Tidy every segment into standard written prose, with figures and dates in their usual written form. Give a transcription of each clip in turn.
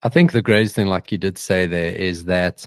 I think the greatest thing, like you did say there, is that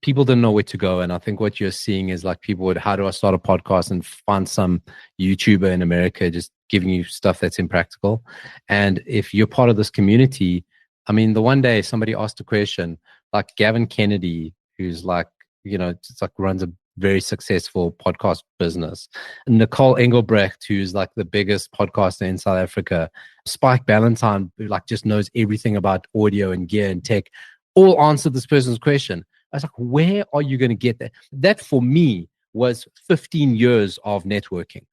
people didn't know where to go. And I think what you're seeing is like people would, how do I start a podcast, and find some YouTuber in America just giving you stuff that's impractical. And if you're part of this community, I mean, the one day somebody asked a question, like Gavin Kennedy, who's like, it's like runs a very successful podcast business. And Nicole Engelbrecht, who's like the biggest podcaster in South Africa. Spike Ballantyne, who like just knows everything about audio and gear and tech, all answered this person's question. I was like, where are you going to get that? That for me was 15 years of networking.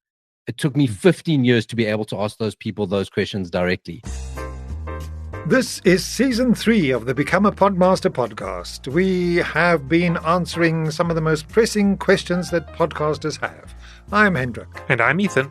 It took me 15 years to be able to ask those people those questions directly. This is Season 3 of the Become a Podmaster podcast. We have been answering some of the most pressing questions that podcasters have. I'm Hendrik. And I'm Ethan.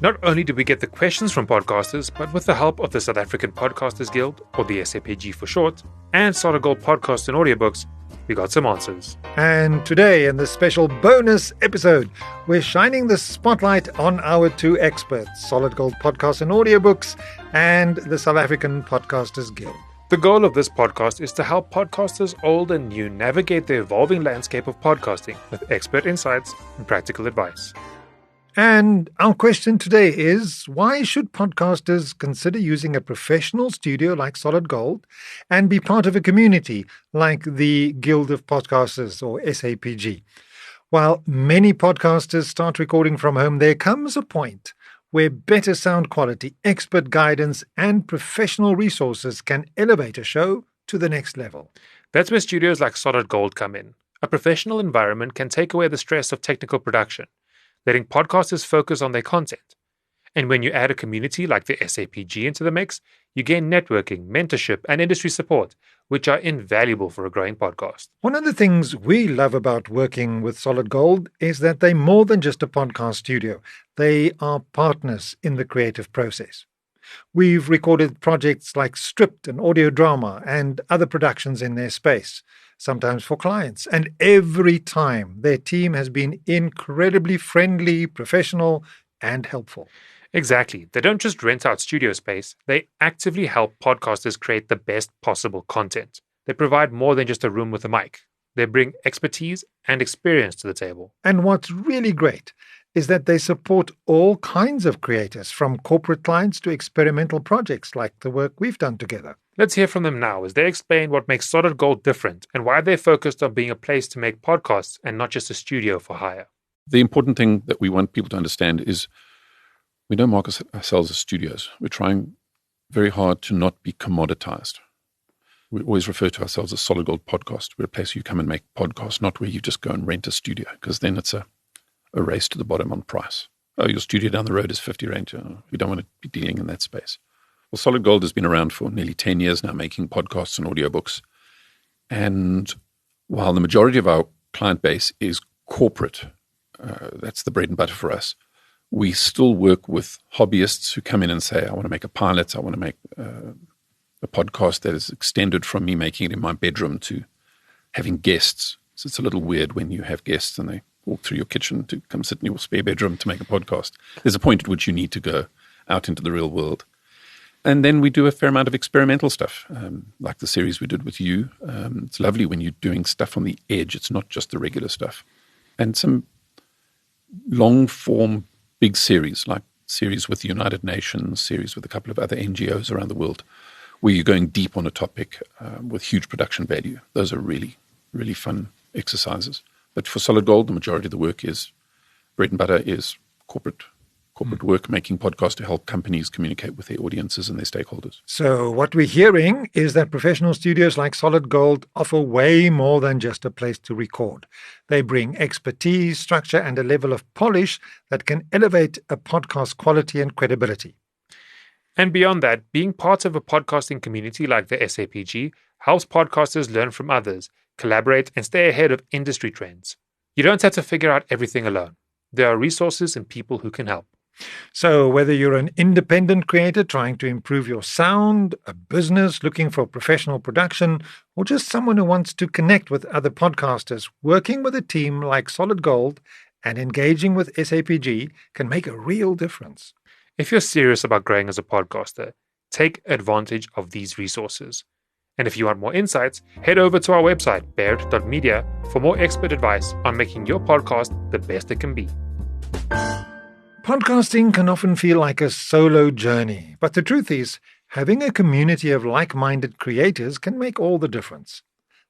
Not only did we get the questions from podcasters, but with the help of the South African Podcasters Guild, or the SAPG for short, and Solid Gold Podcasts and Audiobooks, we got some answers. And today, in this special bonus episode, we're shining the spotlight on our two experts, Solid Gold Podcasts and Audiobooks and the South African Podcasters Guild. The goal of this podcast is to help podcasters old and new navigate the evolving landscape of podcasting with expert insights and practical advice. And our question today is, why should podcasters consider using a professional studio like Solid Gold and be part of a community like the Guild of Podcasters, or SAPG? While many podcasters start recording from home, there comes a point where better sound quality, expert guidance, and professional resources can elevate a show to the next level. That's where studios like Solid Gold come in. A professional environment can take away the stress of technical production, letting podcasters focus on their content. And when you add a community like the SAPG into the mix, you gain networking, mentorship, and industry support, which are invaluable for a growing podcast. One of the things we love about working with Solid Gold is that they're more than just a podcast studio. They are partners in the creative process. We've recorded projects like Stripped and Audio Drama and other productions in their space, sometimes for clients. And every time, their team has been incredibly friendly, professional, and helpful. Exactly. They don't just rent out studio space, they actively help podcasters create the best possible content. They provide more than just a room with a mic. They bring expertise and experience to the table. And what's really great is that they support all kinds of creators, from corporate clients to experimental projects like the work we've done together. Let's hear from them now as they explain what makes Solid Gold different and why they're focused on being a place to make podcasts and not just a studio for hire. The important thing that we want people to understand is we don't market ourselves as studios. We're trying very hard to not be commoditized. We always refer to ourselves as Solid Gold Podcast. We're a place where you come and make podcasts, not where you just go and rent a studio, because then it's a race to the bottom on price. Oh, your studio down the road is 50 rand. We don't want to be dealing in that space. Well, Solid Gold has been around for nearly 10 years now, making podcasts and audiobooks. And while the majority of our client base is corporate, that's the bread and butter for us, we still work with hobbyists who come in and say, I want to make a pilot, I want to make a podcast that is extended from me making it in my bedroom to having guests. So it's a little weird when you have guests and they walk through your kitchen to come sit in your spare bedroom to make a podcast. There's a point at which you need to go out into the real world. And then we do a fair amount of experimental stuff, like the series we did with you. It's lovely when you're doing stuff on the edge. It's not just the regular stuff. And some long-form big series, like series with the United Nations, series with a couple of other NGOs around the world, where you're going deep on a topic with huge production value. Those are really, really fun exercises. But for Solid Gold, the majority of the work is bread and butter is corporate work, making podcasts to help companies communicate with their audiences and their stakeholders. So what we're hearing is that professional studios like Solid Gold offer way more than just a place to record. They bring expertise, structure, and a level of polish that can elevate a podcast's quality and credibility. And beyond that, being part of a podcasting community like the SAPG helps podcasters learn from others, collaborate, and stay ahead of industry trends. You don't have to figure out everything alone. There are resources and people who can help. So whether you're an independent creator trying to improve your sound, a business looking for professional production, or just someone who wants to connect with other podcasters, working with a team like Solid Gold and engaging with SAPG can make a real difference. If you're serious about growing as a podcaster, take advantage of these resources. And if you want more insights, head over to our website, baird.media, for more expert advice on making your podcast the best it can be. Podcasting can often feel like a solo journey, but the truth is, having a community of like-minded creators can make all the difference.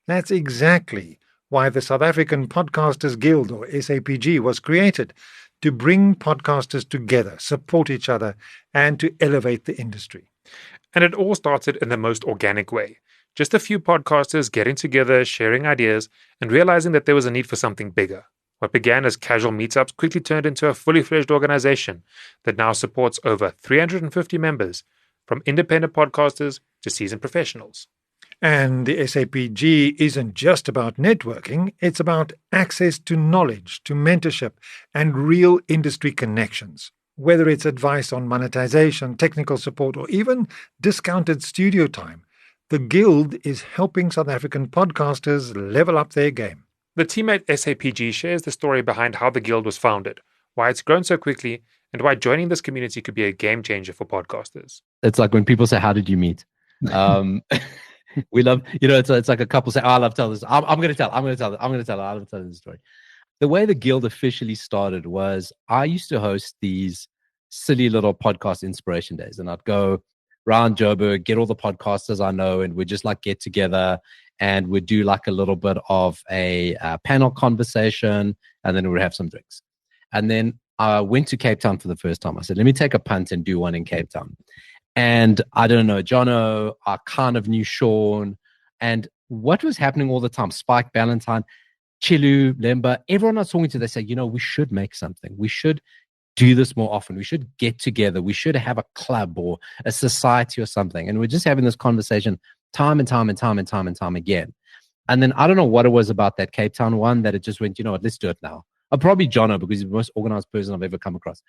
That's exactly why the South African Podcasters Guild, or SAPG, was created, to bring podcasters together, support each other, and to elevate the industry. And it all started in the most organic way. Just a few podcasters getting together, sharing ideas, and realizing that there was a need for something bigger. What began as casual meetups quickly turned into a fully fledged organization that now supports over 350 members, from independent podcasters to seasoned professionals. And the SAPG isn't just about networking, it's about access to knowledge, to mentorship, and real industry connections. Whether it's advice on monetization, technical support, or even discounted studio time, the Guild is helping South African podcasters level up their game. The team at SAPG shares the story behind how the Guild was founded, why it's grown so quickly, and why joining this community could be a game changer for podcasters. It's like when people say, "How did you meet?" We love, it's like a couple say, "Oh, I love telling this. I'm going to tell this story." The way the Guild officially started was I used to host these silly little podcast inspiration days, and I'd go around Joburg, get all the podcasters I know, and we'd just like get together and we'd do like a little bit of a panel conversation, and then we'd have some drinks. And then I went to Cape Town for the first time. I said, let me take a punt and do one in Cape Town. And I don't know, Jono, I kind of knew Sean. And what was happening all the time, Spike, Ballantyne, Chilu, Lemba, everyone I was talking to, they said, we should make something. We should do this more often. We should get together. We should have a club or a society or something. And we're just having this conversation time and time again. And then I don't know what it was about that Cape Town one that it just went, let's do it now. Probably Jono, because he's the most organized person I've ever come across.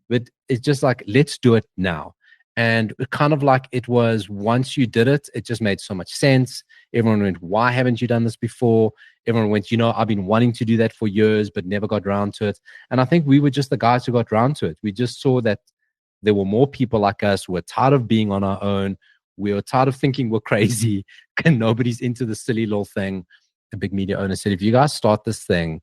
But it's just like, let's do it now. And it kind of like it was, once you did it, it just made so much sense. Everyone went, why haven't you done this before? Everyone went, I've been wanting to do that for years, but never got around to it. And I think we were just the guys who got around to it. We just saw that there were more people like us. We're tired of being on our own. We were tired of thinking we're crazy and nobody's into the silly little thing. The big media owner said, if you guys start this thing,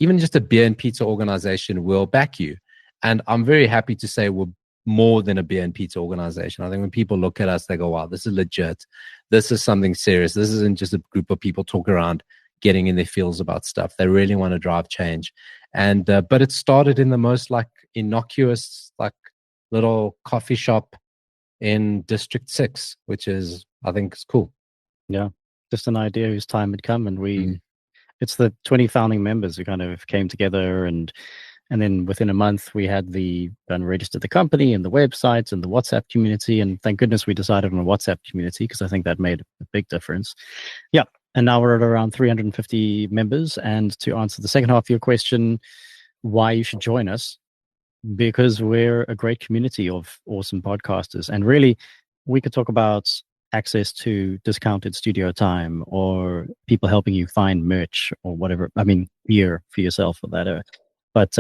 even just a beer and pizza organization will back you. And I'm very happy to say we're more than a beer and pizza organization. I think when people look at us, they go, wow, this is legit. This is something serious. This isn't just a group of people talking around getting in their feels about stuff. They really want to drive change. And but it started in the most like innocuous, like little coffee shop in District 6, which is, I think, is cool. Yeah, just an idea whose time had come, and it's the 20 founding members who kind of came together, and then within a month we had registered the company and the websites and the WhatsApp community, and thank goodness we decided on a WhatsApp community because I think that made a big difference. Yeah, and now we're at around 350 members. And to answer the second half of your question, why you should join us, because we're a great community of awesome podcasters. And really, we could talk about access to discounted studio time or people helping you find merch or whatever. I mean, gear for yourself for that. But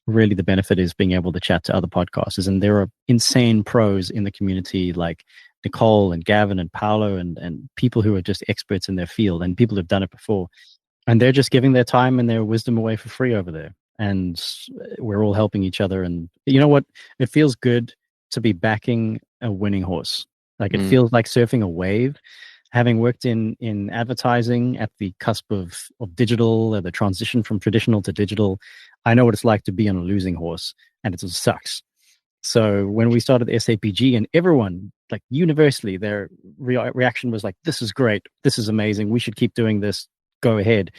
really the benefit is being able to chat to other podcasters. And there are insane pros in the community like Nicole and Gavin and Paulo and people who are just experts in their field and people who've done it before. And they're just giving their time and their wisdom away for free over there. And we're all helping each other. And you know what? It feels good to be backing a winning horse. Like it feels like surfing a wave. Having worked in advertising at the cusp of digital, the transition from traditional to digital, I know what it's like to be on a losing horse, and it just sucks. So when we started SAPG, and everyone, like universally, their reaction was like, this is great. This is amazing. We should keep doing this. Go ahead.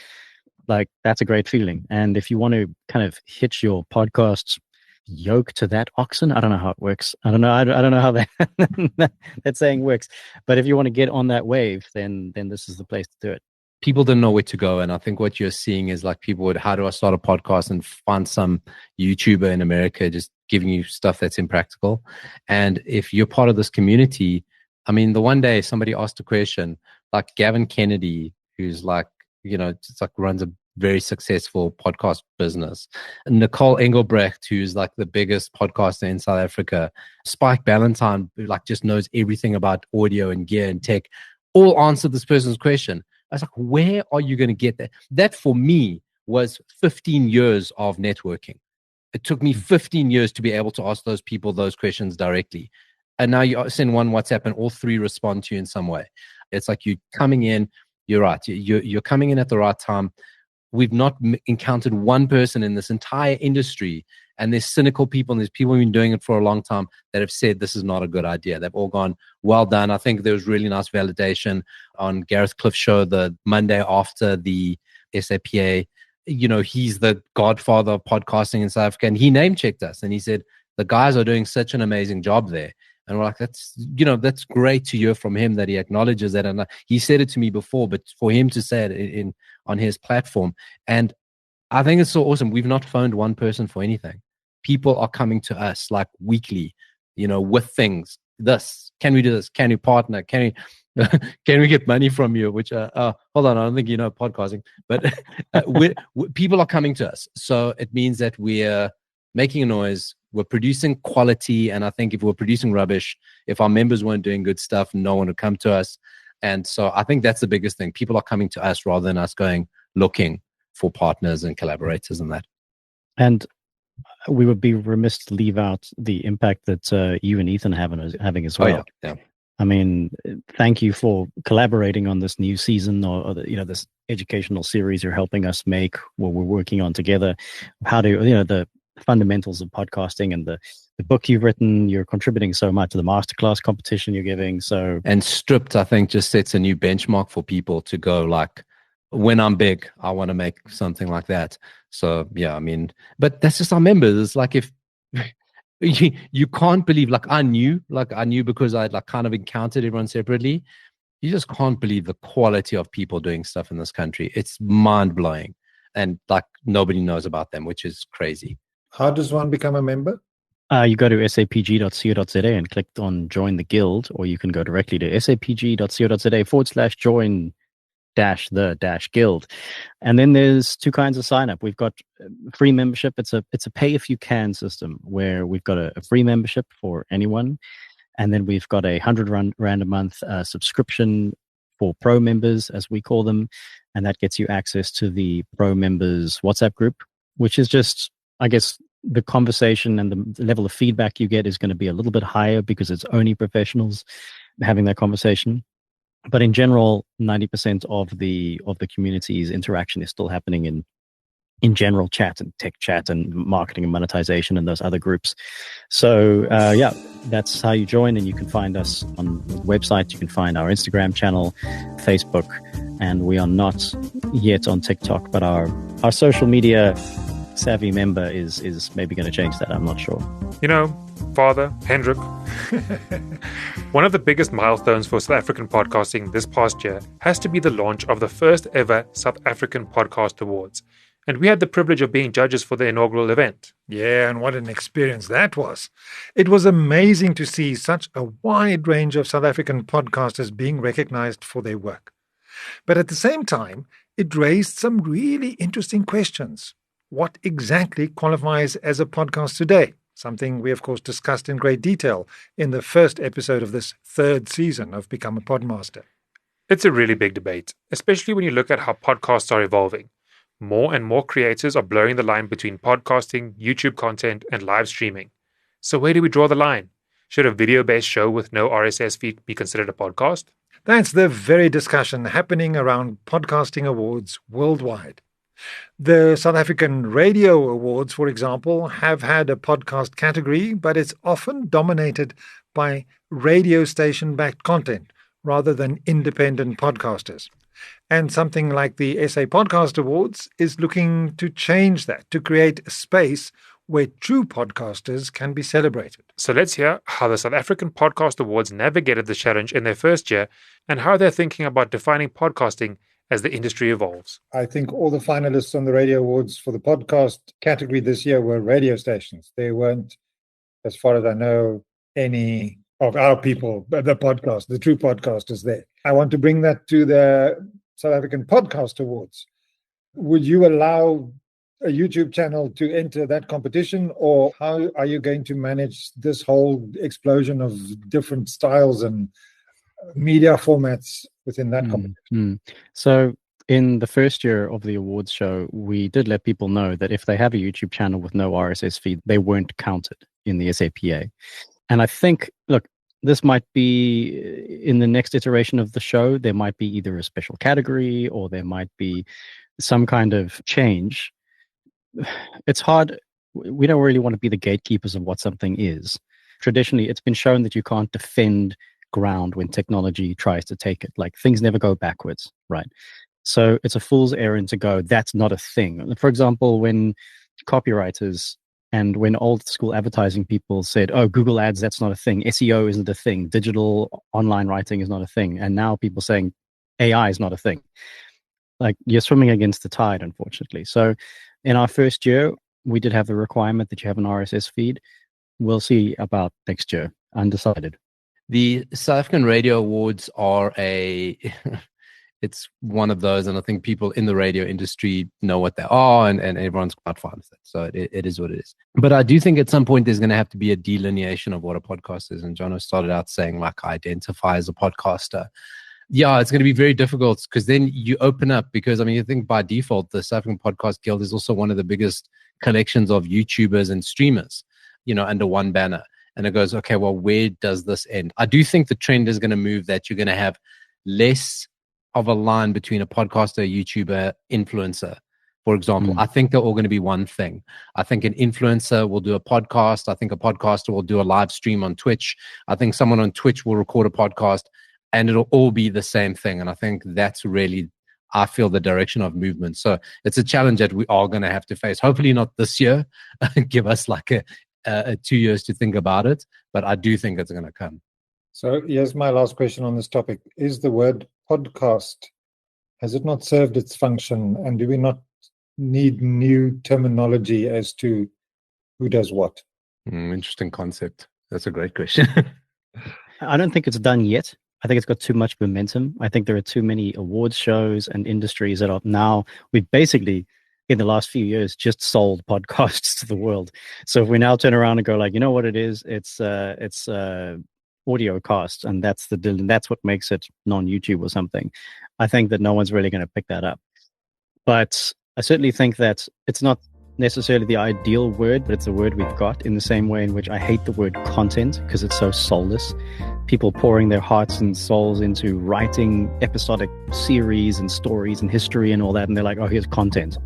Like, that's a great feeling. And if you want to kind of hitch your podcast's yoke to that oxen, I don't know how it works. I don't know how that saying works. But if you want to get on that wave, then this is the place to do it. People didn't know where to go. And I think what you're seeing is like people would, how do I start a podcast, and find some YouTuber in America just giving you stuff that's impractical. And if you're part of this community, I mean, the one day somebody asked a question, like Gavin Kennedy, who's like, just like runs a very successful podcast business. Nicole Engelbrecht, who's like the biggest podcaster in South Africa. Spike Ballantyne, who like just knows everything about audio and gear and tech. all answered this person's question. I was like, where are you going to get that? That for me was 15 years of networking. It took me 15 years to be able to ask those people those questions directly. And now you send one WhatsApp and all three respond to you in some way. It's like you're coming in, you're right. You're coming in at the right time. We've not encountered one person in this entire industry, and there's cynical people and there's people who've been doing it for a long time that have said this is not a good idea. They've all gone, well done. I think there was really nice validation on Gareth Cliff's show the Monday after the SAPA. He's the godfather of podcasting in South Africa, and he name-checked us, and he said, the guys are doing such an amazing job there. And we're like, that's great to hear from him that he acknowledges that. And he said it to me before, but for him to say it on his platform. And I think it's so awesome. We've not phoned one person for anything. People are coming to us like weekly, with things. Can we do this? Can we partner? Can we get money from you? Which, hold on, I don't think podcasting, but people are coming to us. So it means that we're making a noise. We're producing quality. And I think if we're producing rubbish, if our members weren't doing good stuff, no one would come to us. And so I think that's the biggest thing. People are coming to us rather than us going looking for partners and collaborators and that. And we would be remiss to leave out the impact that you and Ethan having as well. Oh, yeah. I mean, thank you for collaborating on this new season or this educational series you're helping us make, what we're working on together. How do the fundamentals of podcasting and the book you've written, you're contributing so much to the masterclass competition you're giving. And Stripped, I think, just sets a new benchmark for people to go like, when I'm big, I want to make something like that. So yeah, I mean, but that's just our members. It's like if you can't believe, like I knew because I'd like kind of encountered everyone separately. You just can't believe the quality of people doing stuff in this country. It's mind blowing, and like nobody knows about them, which is crazy. How does one become a member? You go to sapg.co.za and click on join the guild, or you can go directly to sapg.co.za/join-the-guild. And then there's two kinds of sign up. We've got free membership. It's a pay if you can system where we've got a free membership for anyone. And then we've got a 100 rand a month subscription for pro members, as we call them. And that gets you access to the pro members WhatsApp group, which is just, I guess, the conversation and the level of feedback you get is going to be a little bit higher because it's only professionals having that conversation. But in general, 90% of the community's interaction is still happening in general chat and tech chat and marketing and monetization and those other groups. So that's how you join, and you can find us on the website. You can find our Instagram channel, Facebook, and we are not yet on TikTok, but our social media savvy member is maybe going to change that. I'm not sure. Father, Hendrik, one of the biggest milestones for South African podcasting this past year has to be the launch of the first ever South African Podcast Awards. And we had the privilege of being judges for the inaugural event. Yeah, and what an experience that was. It was amazing to see such a wide range of South African podcasters being recognized for their work. But at the same time, it raised some really interesting questions. What exactly qualifies as a podcast today? Something we, of course, discussed in great detail in the first episode of this third season of Become a Podmaster. It's a really big debate, especially when you look at how podcasts are evolving. More and more creators are blurring the line between podcasting, YouTube content, and live streaming. So where do we draw the line? Should a video-based show with no RSS feed be considered a podcast? That's the very discussion happening around podcasting awards worldwide. The South African Radio Awards, for example, have had a podcast category, but it's often dominated by radio station-backed content rather than independent podcasters. And something like the SA Podcast Awards is looking to change that, to create a space where true podcasters can be celebrated. So let's hear how the South African Podcast Awards navigated the challenge in their first year and how they're thinking about defining podcasting as the industry evolves. I think all the finalists on the Radio Awards for the podcast category this year were radio stations. There weren't, as far as I know, any of our people, the true podcasters there. I want to bring that to the South African Podcast Awards. Would you allow a YouTube channel to enter that competition, or how are you going to manage this whole explosion of different styles and media formats within that competition? So in the first year of the awards show, we did let people know that if they have a YouTube channel with no RSS feed, they weren't counted in the SAPA. And I think, look, this might be in the next iteration of the show, there might be either a special category or there might be some kind of change. It's hard. We don't really want to be the gatekeepers of what something is. Traditionally, it's been shown that you can't defend ground when technology tries to take it. Like, things never go backwards, right? So it's a fool's errand to go, that's not a thing. For example, when copywriters and when old school advertising people said, oh, Google Ads, that's not a thing. SEO isn't a thing. Digital online writing is not a thing. And now people saying AI is not a thing. Like, you're swimming against the tide, unfortunately. So in our first year, we did have the requirement that you have an RSS feed. We'll see about next year. Undecided. The South African Radio Awards are it's one of those, and I think people in the radio industry know what they are, and everyone's quite fine with it. So it is what it is. But I do think at some point there's going to have to be a delineation of what a podcast is. And Jono started out saying, like, identify as a podcaster. Yeah, it's going to be very difficult because then you open up, because I mean, I think by default, the South African Podcast Guild is also one of the biggest collections of YouTubers and streamers, under one banner. And it goes, okay, well, where does this end? I do think the trend is going to move that you're going to have less of a line between a podcaster, YouTuber, influencer, for example. I think they're all going to be one thing. I think an influencer will do a podcast. I think a podcaster will do a live stream on Twitch. I think someone on Twitch will record a podcast, and it'll all be the same thing. And I think that's really, I feel, the direction of movement. So it's a challenge that we are going to have to face. Hopefully not this year. Give us like a 2 years to think about it. But I do think it's going to come. So here's my last question on this topic. Is the word podcast, has it not served its function? And do we not need new terminology as to who does what? Interesting concept. That's a great question. I don't think it's done yet. I think it's got too much momentum. I think there are too many awards shows and industries that are now, we've basically, in the last few years, just sold podcasts to the world. So if we now turn around and go like, you know what it is? It's audio cast, and that's what makes it non-YouTube or something. I think that no one's really going to pick that up. But I certainly think that it's not necessarily the ideal word, but it's a word we've got, in the same way in which I hate the word content because it's so soulless. People pouring their hearts and souls into writing episodic series and stories and history and all that, and they're like, oh, here's content.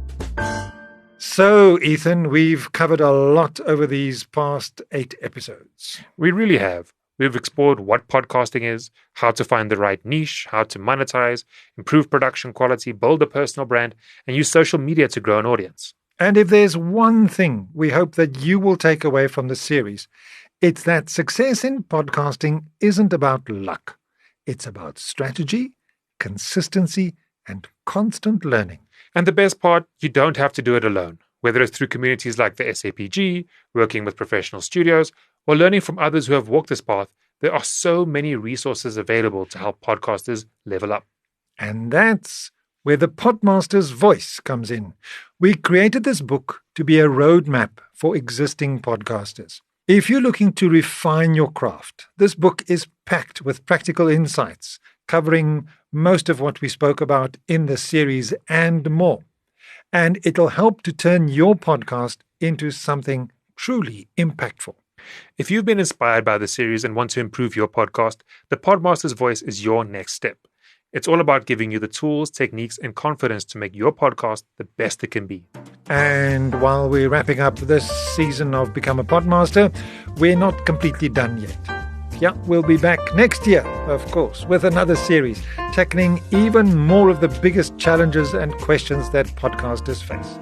So, Ethan, we've covered a lot over these past 8 episodes. We really have. We've explored what podcasting is, how to find the right niche, how to monetize, improve production quality, build a personal brand, and use social media to grow an audience. And if there's one thing we hope that you will take away from the series, it's that success in podcasting isn't about luck. It's about strategy, consistency, and constant learning. And the best part, you don't have to do it alone. Whether it's through communities like the SAPG, working with professional studios, or learning from others who have walked this path, there are so many resources available to help podcasters level up. And that's where the Podmaster's voice comes in. We created this book to be a roadmap for existing podcasters. If you're looking to refine your craft, this book is packed with practical insights, covering most of what we spoke about in the series and more. And it'll help to turn your podcast into something truly impactful. If you've been inspired by the series and want to improve your podcast, the Podmaster's Voice is your next step. It's all about giving you the tools, techniques, and confidence to make your podcast the best it can be. And while we're wrapping up this season of Become a Podmaster, we're not completely done yet. Yeah, we'll be back next year, of course, with another series, tackling even more of the biggest challenges and questions that podcasters face.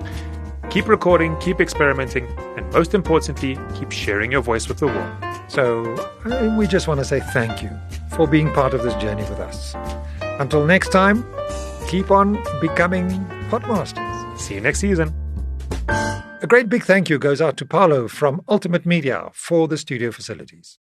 Keep recording, keep experimenting, and most importantly, keep sharing your voice with the world. So we just want to say thank you for being part of this journey with us. Until next time, keep on becoming Podmasters. See you next season. A great big thank you goes out to Paulo from Ultimate Media for the studio facilities.